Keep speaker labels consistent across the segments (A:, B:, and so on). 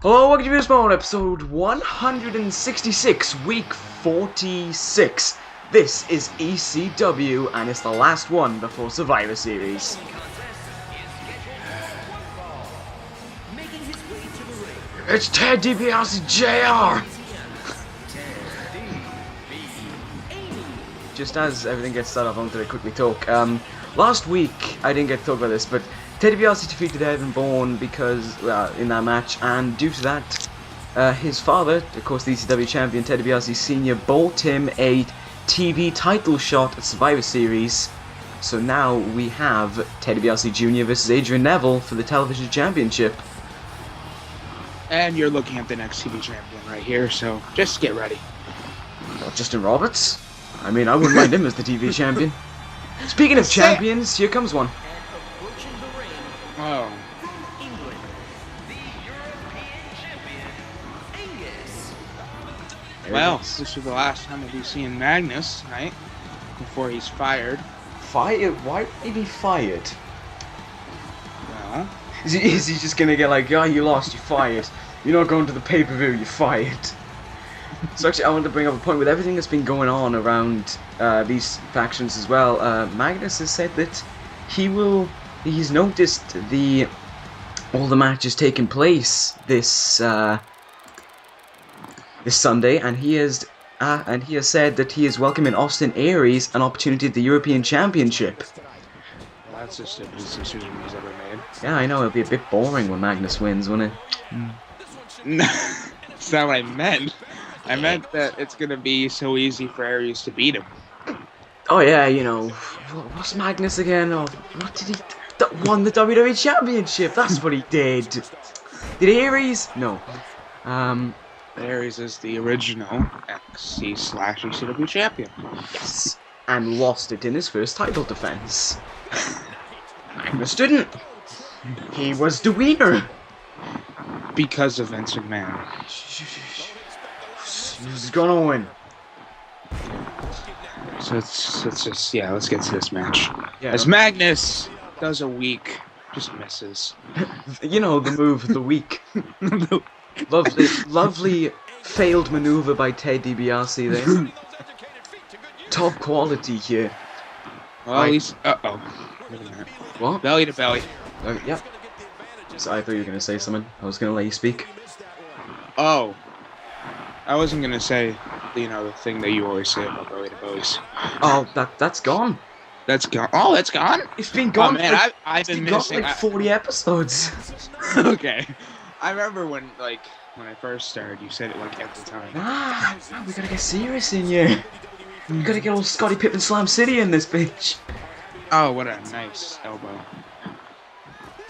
A: Hello, welcome to this moment, episode 166, week 46. This is ECW, and it's the last one before Survivor Series. It's Ted Dibiase Jr. Just as everything gets started, I wanted to quickly talk. Last week, I didn't get to talk about this, but Ted Dibiase defeated Evan Bourne because, in that match, and due to that, his father, of course the ECW champion, Ted Dibiase Sr, bought him a TV title shot at Survivor Series. So now we have Ted Dibiase Jr versus Adrian Neville for the television championship.
B: And you're looking at the next TV champion right here, so just get ready.
A: What, Justin Roberts? I mean, I wouldn't mind him as the TV champion. Speaking of champions, here comes one.
B: Oh. Well, this is the last time we'll be seeing Magnus tonight before he's fired.
A: Fired? Why would he be fired?
B: Well,
A: Is he just gonna get like, oh, you lost, you're fired. You're not going to the pay-per-view, you're fired. So actually, I wanted to bring up a point with everything that's been going on around these factions as well. Magnus has said that he's noticed all the matches taking place this Sunday, and he has said that he is welcoming Austin Aries an opportunity at the European Championship.
B: that's the stupidest decision he's ever made.
A: Yeah, I know, it'll be a bit boring when Magnus wins, won't it?
B: That's not what I meant. I meant that it's going to be so easy for Aries to beat him.
A: Oh yeah, you know, what's Magnus again? Oh, what did he... won the WWE Championship, that's what he did. Did Aries? No.
B: Aries is the original XC/ECW champion.
A: Yes. And lost it in his first title defense. Magnus didn't. He was the winner.
B: Because of Vince McMahon.
A: Who's gonna win?
B: So let's just, yeah, let's get to this match.
A: Yeah,
B: As Magnus does a week, just misses.
A: you know, the move of the week. Lovely failed maneuver by Ted DiBiase there. Top quality here.
B: Well, at least, uh-oh. Wait a minute.
A: What?
B: Belly to belly.
A: Yep. So I thought you were gonna say something. I was gonna let you speak.
B: Oh. I wasn't gonna say, you know, the thing that you always say about belly to bellies.
A: Oh, that's gone.
B: That's gone. Oh, that's gone?
A: It's been gone.
B: Oh, man,
A: for,
B: I've been missing.
A: Like 40 episodes.
B: Okay. I remember when I first started, you said it like every time.
A: We gotta get serious in here. We gotta get old Scotty Pippen Slam City in this bitch.
B: Oh, what a nice elbow.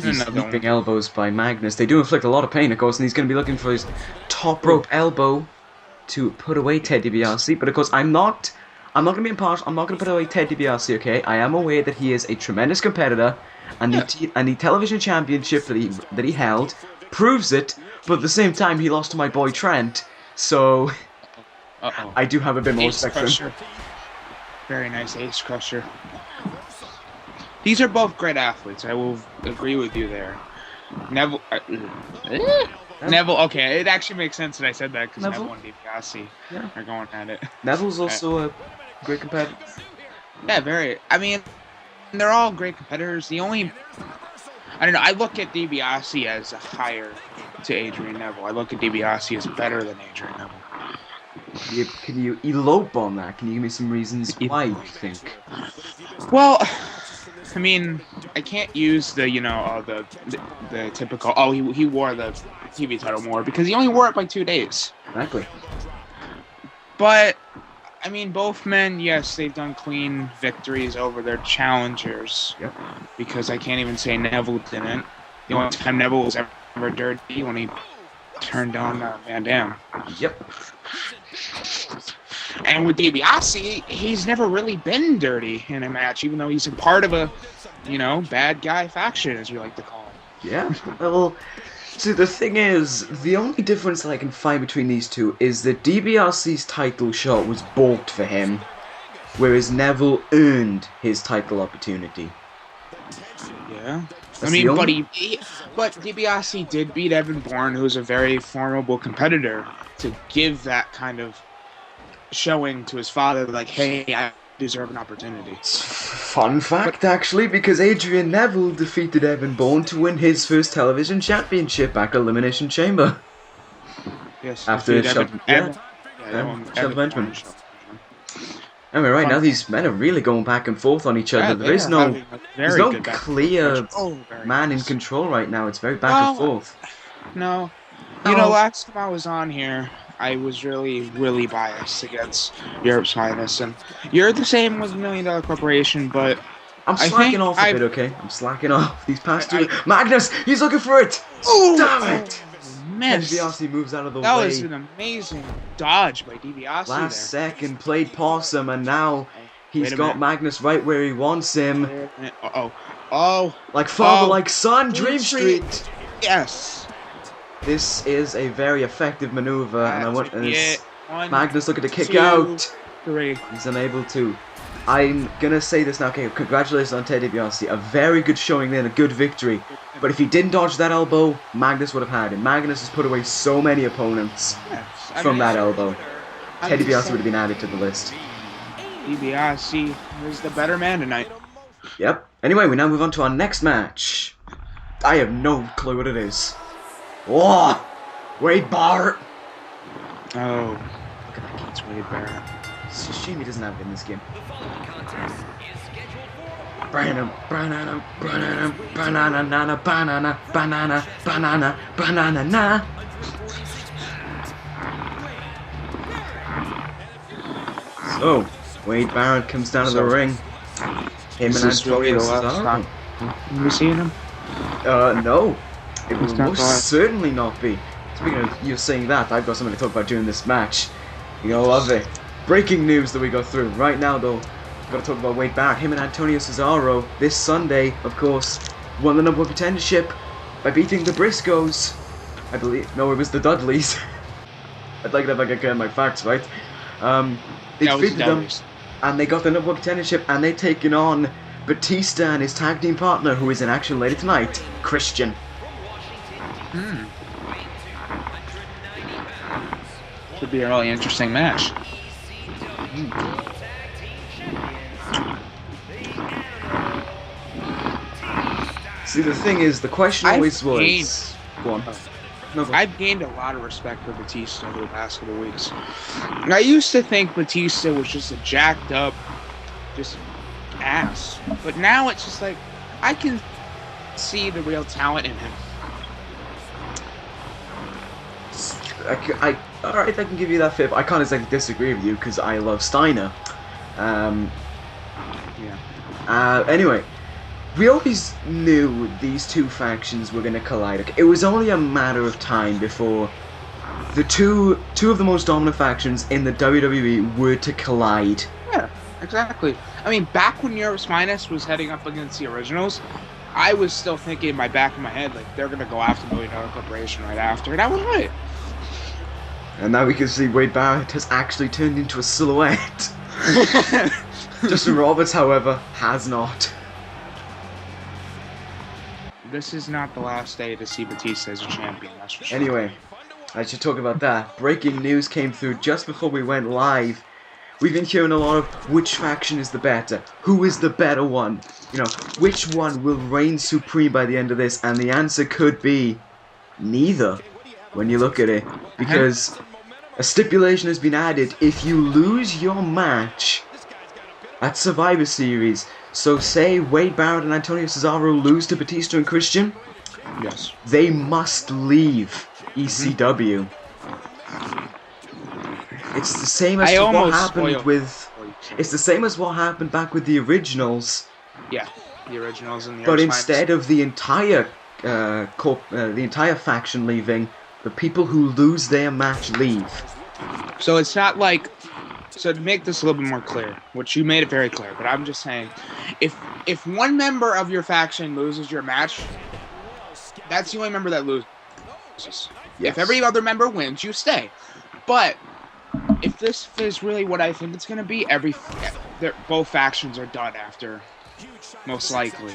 A: These leaping elbows by Magnus. They do inflict a lot of pain, of course, and he's gonna be looking for his top rope elbow to put away Ted DiBiase. But of course, I'm not gonna be impartial. I'm not gonna put away Ted DiBiase. Okay, I am aware that he is a tremendous competitor, and the television championship that he held proves it. But at the same time, he lost to my boy Trent, so I do have a bit more respect for him.
B: Very nice ace crusher. These are both great athletes. I will agree with you there. Neville. Neville. Okay, it actually makes sense that I said that because Neville and DiBiase are going at it.
A: Neville's also a great competitor.
B: Yeah, very. I mean, they're all great competitors. The only, I don't know. I look at DiBiase as a higher to Adrian Neville. I look at DiBiase as better than Adrian Neville.
A: Can you elope on that? Can you give me some reasons why you think?
B: Well, I mean, I can't use the, you know, the typical, oh, he wore the TV title more, because he only wore it by 2 days.
A: Exactly.
B: But, I mean, both men, yes, they've done clean victories over their challengers.
A: Yep. Because
B: I can't even say Neville didn't. The only time Neville was ever dirty when he turned on Van Dam.
A: Yep.
B: And with DiBiase, he's never really been dirty in a match, even though he's a part of a, you know, bad guy faction, as you like to call him.
A: Yeah. Well, see, the thing is, the only difference that I can find between these two is that DiBiase's title shot was bought for him, whereas Neville earned his title opportunity.
B: Yeah. I mean, but Dibiase did beat Evan Bourne, who's a very formidable competitor, to give that kind of showing to his father, like, hey, I deserve an opportunity.
A: Fun fact, actually, because Adrian Neville defeated Evan Bourne to win his first television championship at Elimination Chamber.
B: Yes,
A: after
B: Shelton
A: Benjamin. Anyway, right now these men are really going back and forth on each other. There's no clear man in control right now. It's very back and forth.
B: No. You know, last time I was on here, I was really biased against Europe's Finest. And you're the same with $1 Million Corporation, but
A: I'm slacking off a bit, okay? I'm slacking off. These past two... Magnus! He's looking for it! Damn it! Dibiase moves out of the way.
B: That was an amazing dodge by Dibiase.
A: Last second, played possum, and now he's got Magnus right where he wants him. Like father, like son, Dream Street.
B: Yes.
A: This is a very effective maneuver, and I want Magnus looking to kick out.
B: 3.
A: He's unable to. I'm gonna say this now. Okay, congratulations on Ted Dibiase. A very good showing there, and a good victory. But if he didn't dodge that elbow, Magnus would have had him. Magnus has put away so many opponents from that elbow. Ted Dibiase would have been added to the list.
B: Dibiase is the better man tonight.
A: Yep. Anyway, we now move on to our next match. I have no clue what it is. Oh, Wade Barrett.
B: Oh, look at that kid's Wade Barrett.
A: It's a shame he doesn't have it in this game. Banana, banana, banana, banana, banana, banana, banana, banana, banana, na. So, Wade Barrett comes down to the ring. Him and Antonio Cesaro.
B: Have you seen him?
A: No. It will most certainly not be. Speaking of you saying that, I've got something to talk about during this match. You're gonna love it. Breaking news that we go through. Right now, though, we've got to talk about Wade Barrett. Him and Antonio Cesaro, this Sunday, of course, won the number one contendership by beating the Briscoes. I believe. No, it was the Dudleys. I'd like to have get my facts right. They defeated them, and they got the number one contendership, and they're taking on Batista and his tag team partner, who is in action later tonight, Christian.
B: Should be a really interesting match.
A: See, the thing is, the question always was... Go on.
B: No, I've gained a lot of respect for Batista over the past couple of weeks. I used to think Batista was just a jacked up, just ass. But now it's just like, I can see the real talent in him.
A: Alright, I can give you that fib. I can't exactly disagree with you because I love Steiner. Anyway, we always knew these two factions were going to collide. It was only a matter of time before the two of the most dominant factions in the WWE were to collide.
B: Yeah, exactly. I mean, back when Europe's Finest was heading up against the Originals, I was still thinking in my back of my head, like, they're going to go after $1 Million Corporation right after, and I was right.
A: And now we can see Wade Barrett has actually turned into a silhouette. Justin Roberts, however, has not.
B: This is not the last day to see Batista as a champion, that's for sure.
A: Anyway, I should talk about that. Breaking news came through just before we went live. We've been hearing a lot of which faction is the better, who is the better one, you know, which one will reign supreme by the end of this, and the answer could be neither when you look at it, because a stipulation has been added. If you lose your match at Survivor Series, so say Wade Barrett and Antonio Cesaro lose to Batista and Christian,
B: yes,
A: they must leave ECW. It's the same as what happened with. It's the same as what happened back with the Originals.
B: Yeah, the Originals and the.
A: But instead of the entire faction leaving, the people who lose their match leave.
B: So it's not like. So to make this a little bit more clear, which you made it very clear, but I'm just saying, if one member of your faction loses your match, that's the only member that loses. Yes. If every other member wins, you stay. But if this is really what I think it's going to be, both factions are done after, most likely.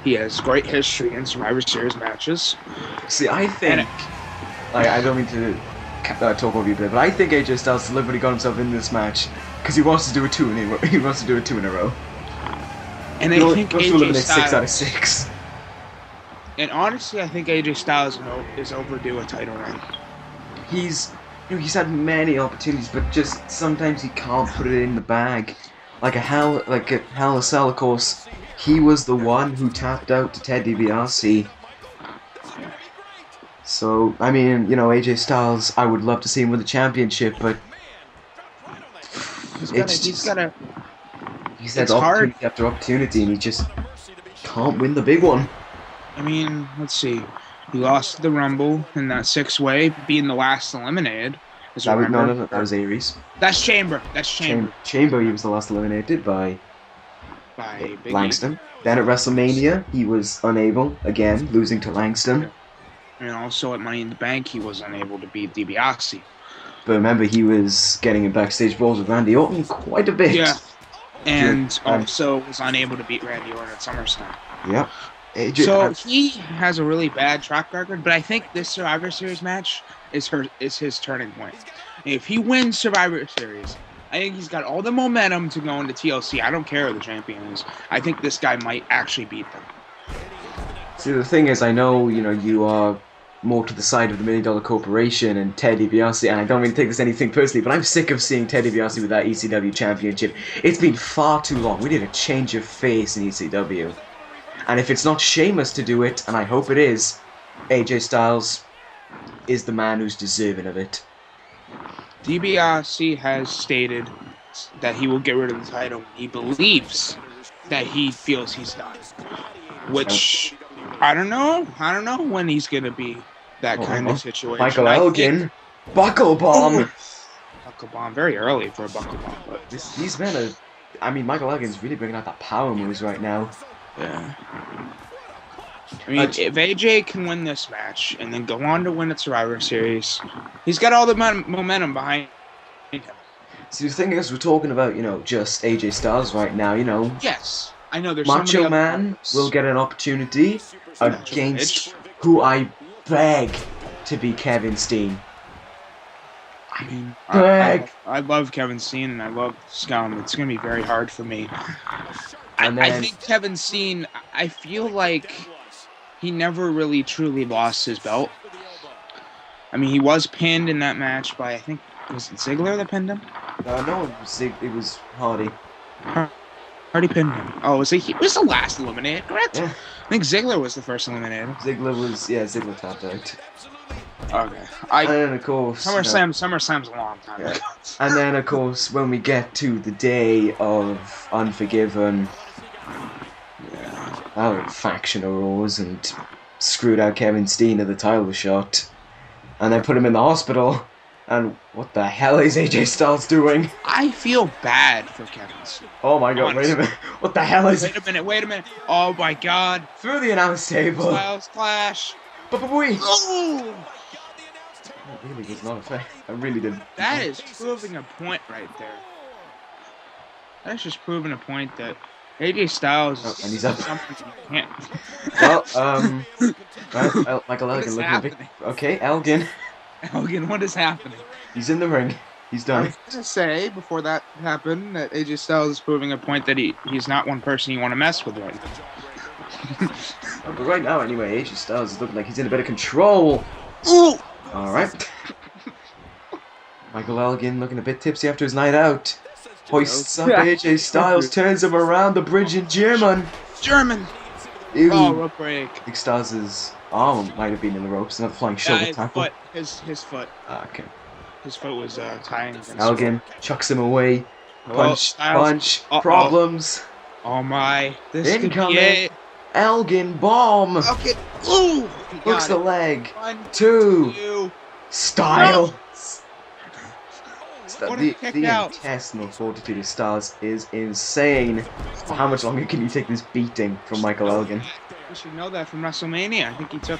B: He has great history in Survivor Series matches.
A: See, I think... I don't mean to talk over you a bit, but I think AJ Styles deliberately got himself in this match because he wants to do a 2 in a row. He wants to do a 2 in a row.
B: And I think AJ Styles...
A: 6 out of 6.
B: And honestly, I think AJ Styles is overdue a title reign.
A: He's had many opportunities, but just sometimes he can't put it in the bag. Like a Hell in a Cell, of course, he was the one who tapped out to Ted DiBiase. So, I mean, AJ Styles, I would love to see him win the championship, but
B: he's had
A: opportunity after opportunity, and he just can't win the big one.
B: I mean, let's see. He lost the Rumble in that 6-way, being the last eliminated.
A: No, that was Aries.
B: That's Chamber.
A: Chamber, he was the last eliminated by
B: Big
A: Langston. Then at WrestleMania, he was unable, again, losing to Langston.
B: And also at Money in the Bank, he was unable to beat DiBiase.
A: But remember, he was getting in backstage brawls with Randy Orton quite a bit.
B: Yeah. And also was unable to beat Randy Orton at SummerSlam.
A: Yep.
B: So he has a really bad track record, but I think this Survivor Series match is his turning point. If he wins Survivor Series, I think he's got all the momentum to go into TLC. I don't care who the champion is. I think this guy might actually beat them.
A: See, the thing is, I know, you are more to the side of the $1 Million Corporation and Ted DiBiase, and I don't mean to take this anything personally, but I'm sick of seeing Ted DiBiase with that ECW championship. It's been far too long. We need a change of face in ECW. And if it's not Sheamus to do it, and I hope it is, AJ Styles is the man who's deserving of it.
B: DiBiase has stated that he will get rid of the title. He believes that he feels he's done. Which, I don't know when he's going to be that kind of situation.
A: Michael Elgin, Buckle Bomb.
B: Buckle Bomb, very early for a Buckle Bomb. But
A: he's been Michael Elgin's really bringing out the power moves right now.
B: Yeah. I mean, if AJ can win this match and then go on to win at Survivor Series, he's got all the momentum behind him.
A: See, the thing is, we're talking about, just AJ Styles right now,
B: Yes. I know there's
A: Macho Man will get an opportunity against who I beg to be Kevin Steen.
B: I mean, I love Kevin Steen and I love Scum. It's going to be very hard for me. I think Kevin Steen, I feel like he never really truly lost his belt. I mean, he was pinned in that match by, I think, was it Ziggler that pinned him?
A: No, it was Hardy.
B: Hardy pinned him. Oh, was he was the last eliminated, correct?
A: Yeah.
B: I think Ziggler was the first eliminated.
A: Ziggler tapped out.
B: Okay.
A: And then, of course...
B: SummerSlam's a long time ago.
A: And then, of course, when we get to the day of Unforgiven... Our faction arose and screwed out Kevin Steen at the title shot. And then put him in the hospital. And what the hell is AJ Styles doing?
B: I feel bad for Kevin Steen.
A: Oh my god, wait a minute. What the hell is...
B: Wait a minute. Oh my god.
A: Through the announce table.
B: Styles Clash.
A: Oh! That really was not a fair. I really did.
B: That is proving a point right there. That's just proving a point that AJ Styles is
A: and he's up.
B: something you can't.
A: Well, Michael Elgin looking a bit... Okay, Elgin.
B: Elgin, what is happening?
A: He's in the ring. He's done.
B: I was going to say, before that happened, that AJ Styles is proving a point that he's not one person you want to mess with right now.
A: But right now, anyway, AJ Styles is looking like he's in a bit of control.
B: Ooh!
A: Alright. Michael Elgin looking a bit tipsy after his night out. Hoists up AJ Styles, turns him around the bridge in German. Ew.
B: Oh, rope break.
A: I think Styles' arm might have been in the ropes, another flying shoulder tackle.
B: His foot.
A: Okay.
B: His foot was tying.
A: Elgin chucks him away. Punch, problems.
B: Oh my. This
A: incoming.
B: Could be it.
A: Elgin bomb.
B: Okay. Ooh.
A: Hooks the leg.
B: 1,
A: 2. Styles.
B: No.
A: The intestinal fortitude of Styles is insane. How much longer can you take this beating from Michael Elgin?
B: You should know that from WrestleMania. I think he took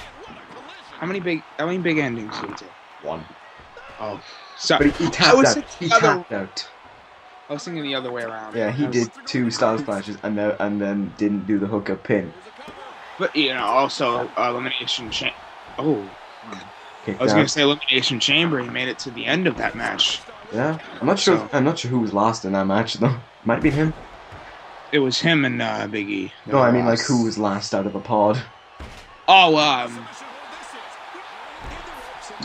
B: how many big endings did he take?
A: 1.
B: Oh, so
A: but he tapped out. He tapped out.
B: I was thinking the other way around.
A: Yeah, he did 2 Styles clashes and then didn't do the hookup pin.
B: But also elimination chamber. Oh,
A: Kicked
B: I was
A: out.
B: gonna say elimination chamber. He made it to the end of that match.
A: Yeah, I'm not sure.
B: So-
A: I'm not sure who was last in that match though. Might have been him.
B: It was him and Big E.
A: No, I mean like who was last out of the pod.
B: Oh,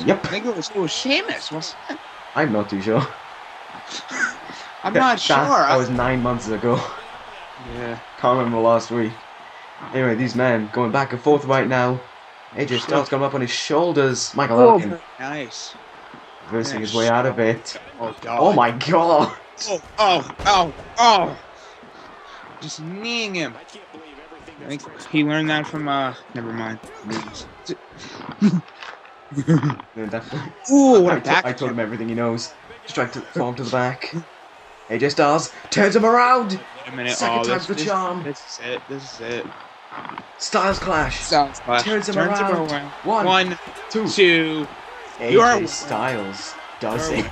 A: Yep.
B: I think it was Sheamus, wasn't it?
A: I'm not too sure.
B: I'm not sure.
A: That was 9 months ago.
B: Yeah.
A: Can't remember last week. Anyway, these men going back and forth right now. AJ Styles coming up on his shoulders. Michael Elgin
B: Nice.
A: reversing his way out of it.
B: Oh god.
A: Oh my god!
B: Oh. Just kneeing him. I think he learned that from never mind.
A: No, definitely.
B: Ooh, what a
A: I
B: back.
A: told him everything he knows. Just tried to fall to the back. AJ Styles turns him around.
B: Wait a minute.
A: Second time's the charm.
B: This is it.
A: Styles clash.
B: Styles clash.
A: Turns him around.
B: One,
A: two.
B: You're-
A: AJ Styles does it.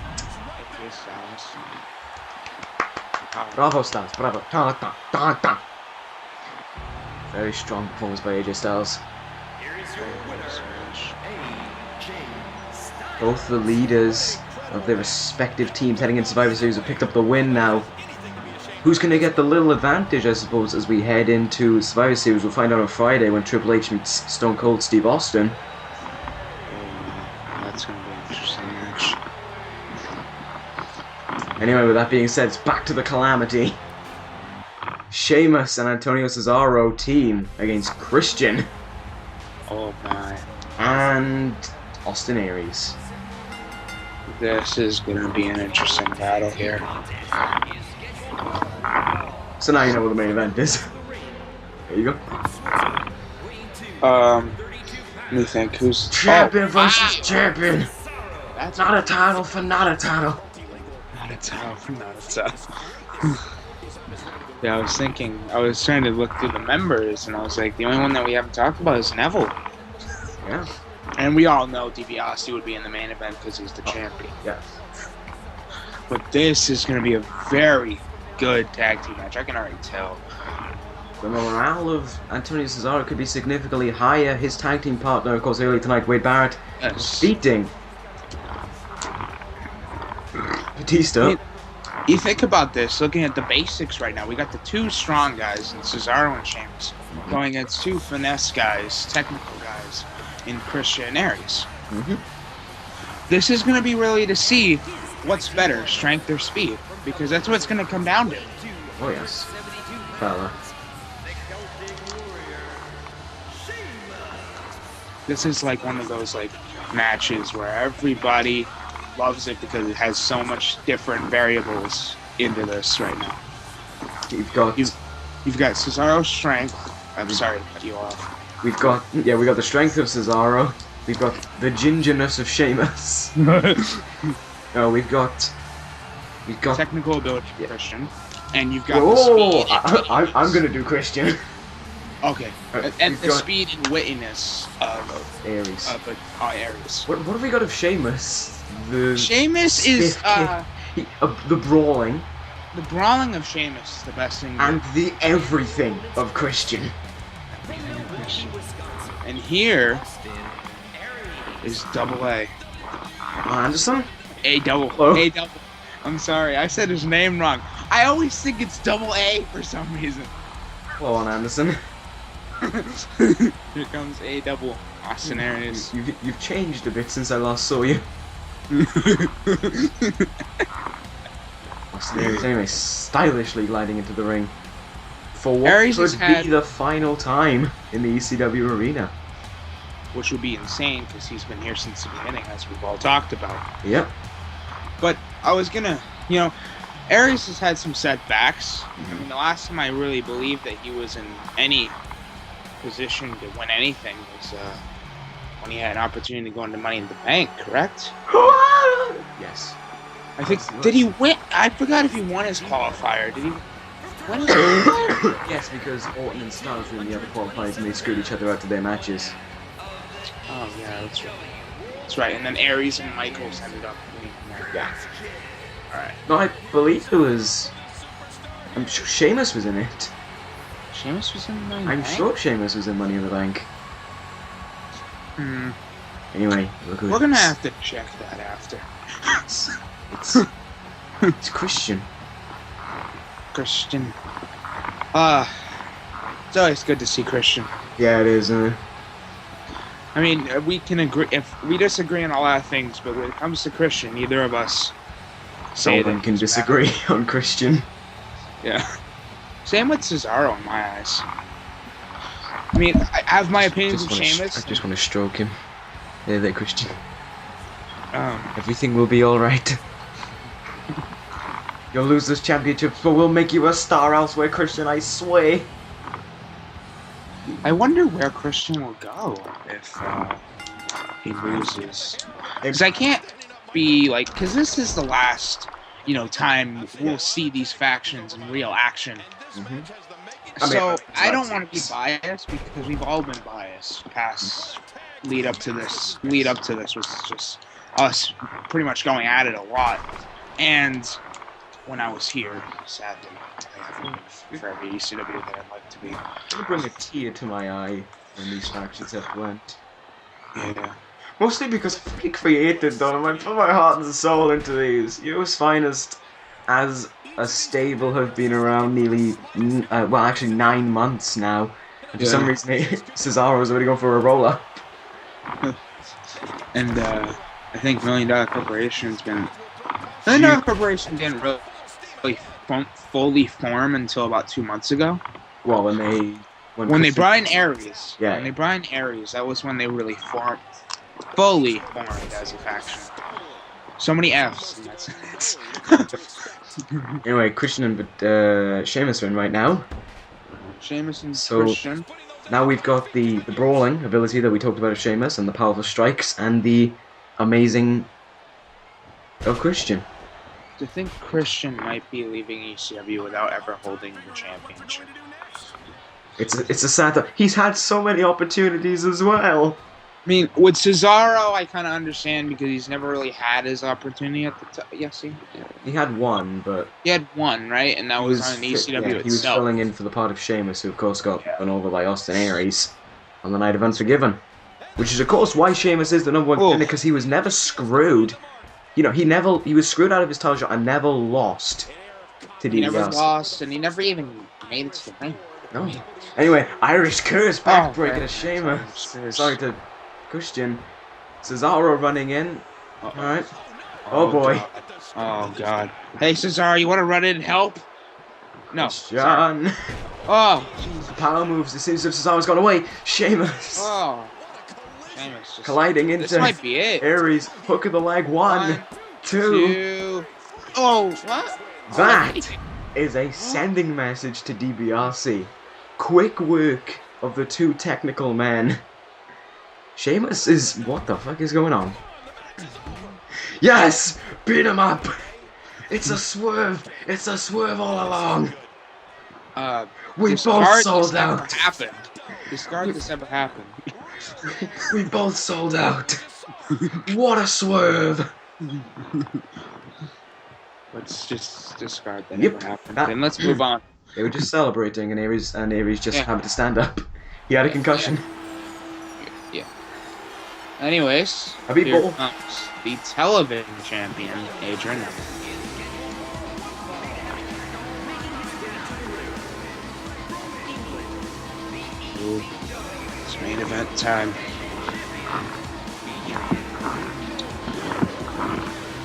A: Bravo, Styles. Bravo. Da, da, da, da. Very strong performance by AJ Styles. Both the leaders of their respective teams heading into Survivor Series have picked up the win now. Who's going to get the little advantage, I suppose, as we head into Survivor Series? We'll find out on Friday when Triple H meets Stone Cold Steve Austin.
B: That's going to be an interesting match.
A: Anyway, with that being said, it's back to the calamity. Sheamus and Antonio Cesaro team against Christian
B: Oh my.
A: and Austin Aries.
B: This is going to be an interesting battle here.
A: So now you know what the main event is. There you go.
B: Let me think. Who's
A: Champion versus champion.
B: That's
A: Not a title for not a title.
B: not a tough. Yeah, I was trying to look through the members, and I was like, the only one that we haven't talked about is Neville.
A: Yeah.
B: And we all know Dibiase would be in the main event because he's the champion.
A: Yes.
B: But this is going to be a very good tag team match. I can already tell.
A: The morale of Antonio Cesaro could be significantly higher. His tag team partner, of course, earlier tonight, Wade Barrett,
B: Yes.
A: beating Batista.
B: You think about this, looking at the basics right now, we got the two strong guys in Cesaro and Sheamus going against two finesse guys, technical guys in Christian and Aries.
A: Mm-hmm.
B: This is going to be really to see what's better, strength or speed, because that's what it's going to come down to.
A: Oh yes, fella.
B: This is like one of those matches where everybody loves it because it has so much different variables into this right now.
A: You've got
B: You've got Cesaro's strength. I'm sorry to cut you off.
A: we got the strength of Cesaro. We've got the gingerness of Sheamus. No, we've got
B: Technical ability for
A: Yeah.
B: Christian, and you've got
A: Oh,
B: the speed.
A: I'm gonna do Christian.
B: Okay,
A: Alright,
B: and
A: we've
B: the
A: got-
B: speed and wittiness of
A: Aries.
B: Aries.
A: What have we got of Sheamus? The
B: Sheamus is
A: stiff kick. The brawling
B: the brawling of Sheamus is the best thing.
A: and the everything of Christian.
B: And here is double A.
A: Anderson?
B: A double.
A: Oh.
B: A double. I'm sorry, I said his name wrong. I always think it's double A for some reason.
A: Hello, on Anderson.
B: Here comes A double. Austin Aries.
A: You've changed a bit since I last saw you. Austin Aries, anyway, stylishly gliding into the ring for what
B: Aries has
A: could
B: had-
A: be the final time in the ECW arena.
B: Which would be insane because he's been here since the beginning, as we've all talked about.
A: Yep.
B: But I was gonna, Aries has had some setbacks. I mean, the last time I really believed that he was in any position to win anything was when he had an opportunity to go into Money in the Bank, correct?
A: Yes.
B: I think, did he win? I forgot if he won his qualifier. Did he win his qualifier?
A: Yes, because Orton and Styles were in the other qualifiers and they screwed each other out to their matches.
B: Oh, yeah, that's right. That's right. And then Aries and Michaels ended up winning that.
A: Yeah.
B: Alright.
A: No, I believe it was... I'm sure Sheamus was in it.
B: Sheamus was in Money in the
A: I'm
B: Bank?
A: sure Sheamus was in Money in the Bank. Anyway, look who
B: We're gonna have to check that after.
A: It's Christian.
B: Christian. It's always good to see Christian.
A: Yeah, it is.
B: I mean, we can agree if we disagree on a lot of things, but when it comes to Christian, neither of us say
A: Someone
B: that
A: can
B: he's
A: disagree on Christian.
B: bad. Yeah. Same with Cesaro in my eyes. I mean, I have my opinions of Sheamus.
A: I just want to stroke him. There, Christian.
B: Um,
A: Everything will be alright. You'll lose this championship, but we'll make you a star elsewhere, Christian, I swear.
B: I wonder where Christian will go if he loses. Because I can't be like, because this is the last, time we'll see these factions in real action. So I don't want to be biased because we've all been biased past lead up to this. Lead up to this was just us pretty much going at it a lot. And when I was here, sadly, I haven't been for every ECW that I'd like to be.
A: I'm gonna bring a tear to my eye when these factions have went.
B: Yeah.
A: Mostly because I created them. I put my heart and soul into these. Euro's Finest, as a stable, have been around nearly, 9 months now. And for some reason, Cesaro's already going for a roll-up.
B: And I think $1 Million Corporation's been... $1 Million Corporation didn't really fully form until about 2 months ago.
A: Well, when
B: they brought in Aries.
A: Yeah.
B: When they brought in Aries, that was when they really fully formed as a faction. So many F's in that sentence.
A: Anyway, Christian and Sheamus are in right now.
B: Sheamus and
A: So,
B: Christian.
A: Now we've got the brawling ability that we talked about of Sheamus, and the powerful strikes, and the amazing of Christian.
B: To think Christian might be leaving ECW without ever holding the championship.
A: It's a sad thought. He's had so many opportunities as well.
B: I mean, with Cesaro, I kind of understand because he's never really had his opportunity at the time. Yes,
A: he had one, but
B: he had one, right? And that was on ECW itself.
A: He was filling in for the part of Sheamus, who of course got run over by Austin Aries on the night of Unforgiven, which is of course why Sheamus is the number one contender, because he was never screwed. He was screwed out of his title shot and never lost to DiBiase.
B: He never lost, and he never even made it to the ring.
A: No. Anyway, Irish curse backbreaker to Sheamus. Sorry to Christian. Cesaro running in. Alright. Oh boy.
B: God. Oh god. Hey Cesaro, you want to run in and help? No.
A: John.
B: Oh, Jesus.
A: Power moves as soon as Cesaro's gone away. Sheamus.
B: Oh. Sheamus just
A: colliding into
B: this might be it.
A: Aries. Hook of the leg. One, two.
B: Oh, what?
A: That is a sending message to DiBiase. Quick work of the two technical men. Sheamus is... What the fuck is going on? Yes! Beat him up! It's a swerve! It's a swerve all along! We both sold out!
B: Discard this ever happened.
A: We both sold out! What a swerve!
B: Let's just discard that ever happened. And let's move on.
A: They were just celebrating, and Aries just happened to stand up. He had a concussion.
B: Yeah. Anyways, here comes the television champion, Adrian. Ooh, it's main event time.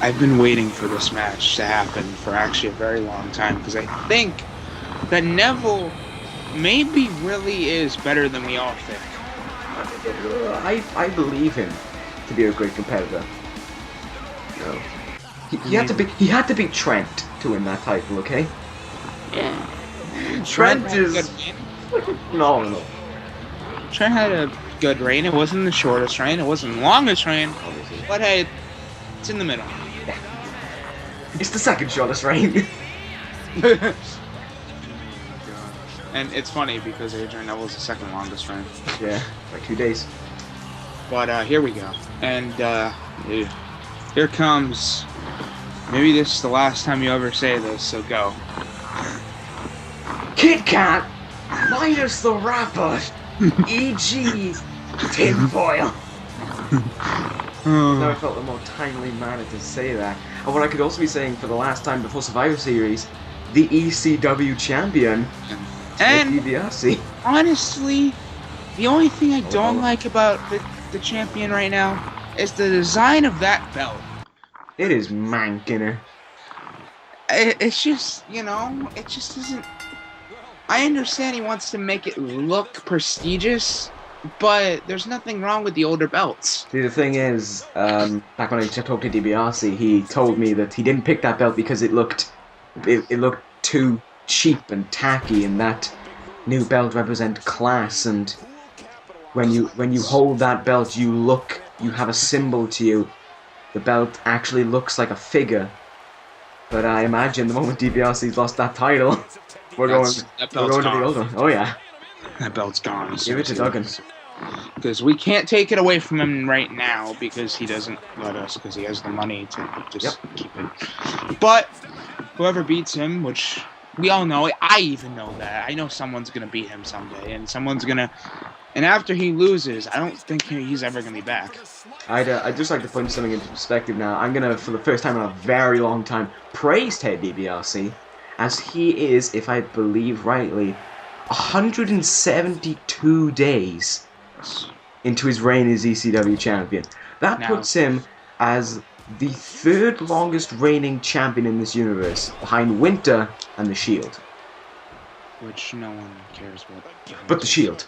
B: I've been waiting for this match to happen for actually a very long time because I think that Neville maybe really is better than we all think.
A: I believe him to be a great competitor. No. He had to beat Trent to win that title, okay?
B: Yeah.
A: Trent is phenomenal.
B: Trent had a good reign. It wasn't the shortest reign. It wasn't the longest reign. But hey, it's in the middle.
A: Yeah. It's the second shortest reign.
B: And it's funny because Adrian Neville's the second longest reign.
A: Yeah, like 2 days.
B: But here we go. And here comes... Maybe this is the last time you ever say this, so go.
A: Kit Kat! minus the wrapper, e.g. tinfoil. Now I felt the more timely manner to say that. And what I could also be saying for the last time before Survivor Series, the ECW champion,
B: And
A: Dibiase.
B: honestly, the only thing I don't like about the champion right now is the design of that belt.
A: It is mankinner.
B: It's just, it just isn't. I understand he wants to make it look prestigious, but there's nothing wrong with the older belts.
A: See, the thing is, back when I talked to Dibiase, he told me that he didn't pick that belt because it looked too cheap and tacky, and that new belt represent class. And when you hold that belt, you have a symbol to you. The belt actually looks like a figure. But I imagine the moment Dibiase's lost that title, we're going to the old one. Oh yeah.
B: That belt's gone.
A: Give it to Duggan.
B: Because we can't take it away from him right now because he doesn't let us, because he has the money to just keep it. But whoever beats him, which we all know, I even know that. I know someone's going to beat him someday, and someone's going to... And after he loses, I don't think he's ever going to be back.
A: I'd just like to put something into perspective now. I'm going to, for the first time in a very long time, praise Ted DiBiase, as he is, if I believe rightly, 172 days into his reign as ECW champion. That puts him as the third longest reigning champion in this universe, behind Winter and The Shield.
B: Which no one cares about.
A: But The Shield.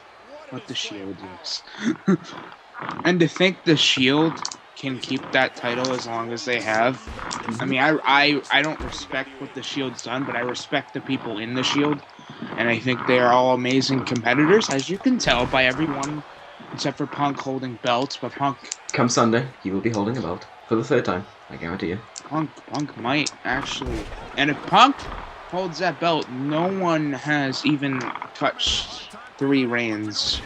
B: What The Shield is. And to think The Shield can keep that title as long as they have. I mean, I don't respect what The Shield's done, but I respect the people in The Shield. And I think they are all amazing competitors, as you can tell by everyone except for Punk holding belts. But Punk...
A: Come Sunday, he will be holding a belt. For the third time, I guarantee you.
B: Punk might actually... And if Punk holds that belt, no one has even touched 3 reigns.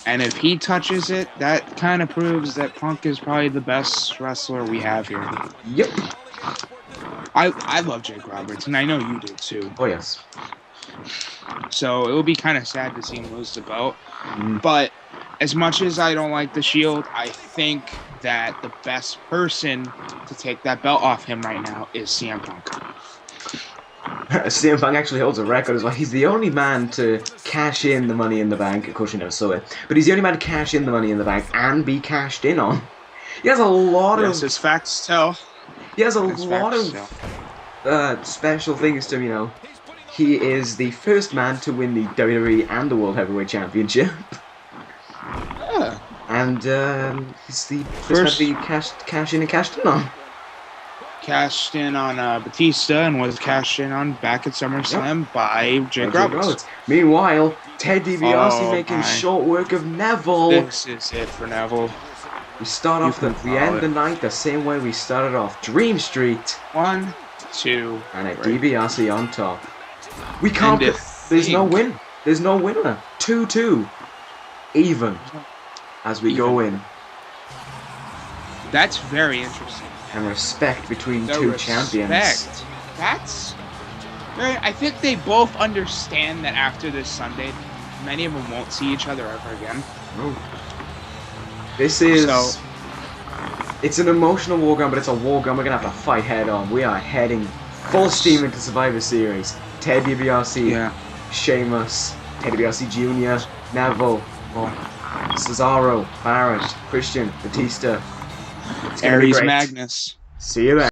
B: And if he touches it, that kind of proves that Punk is probably the best wrestler we have here.
A: Yep.
B: I love Jake Roberts, and I know you do too.
A: Oh, yes.
B: So it would be kind of sad to see him lose the belt. But as much as I don't like The Shield, I think that the best person to take that belt off him right now is CM Punk.
A: CM Punk actually holds a record as well. He's the only man to cash in the Money in the Bank. Of course, you never saw it. But he's the only man to cash in the Money in the Bank and be cashed in on. He has a lot of...
B: Yes, his facts tell.
A: He has a lot of special things to, He is the first man to win the WWE and the World Heavyweight Championship.
B: Yeah.
A: And he's the first man to be cashed in and cashed in on.
B: Cashed in on Batista and was cashed in on back at SummerSlam by Jake Roberts.
A: Meanwhile, Ted DiBiase making short work of Neville.
B: This is it for Neville.
A: We start off the end of the night the same way we started off. Dream Street.
B: 1, 2,
A: and a DiBiase on top. We can't. There's no win. There's no winner. 2-2. Even. As we go in.
B: That's very interesting.
A: And respect between two champions.
B: That's very... I think they both understand that after this Sunday, many of them won't see each other ever again.
A: No. This is... It's an emotional war gun, but it's a war gun we're going to have to fight head on. We are heading full steam into Survivor Series. Ted DiBiase, Sheamus, Ted DiBiase Jr, Neville, Cesaro, Barrett, Christian, Batista.
B: Aries, Magnus.
A: See you then.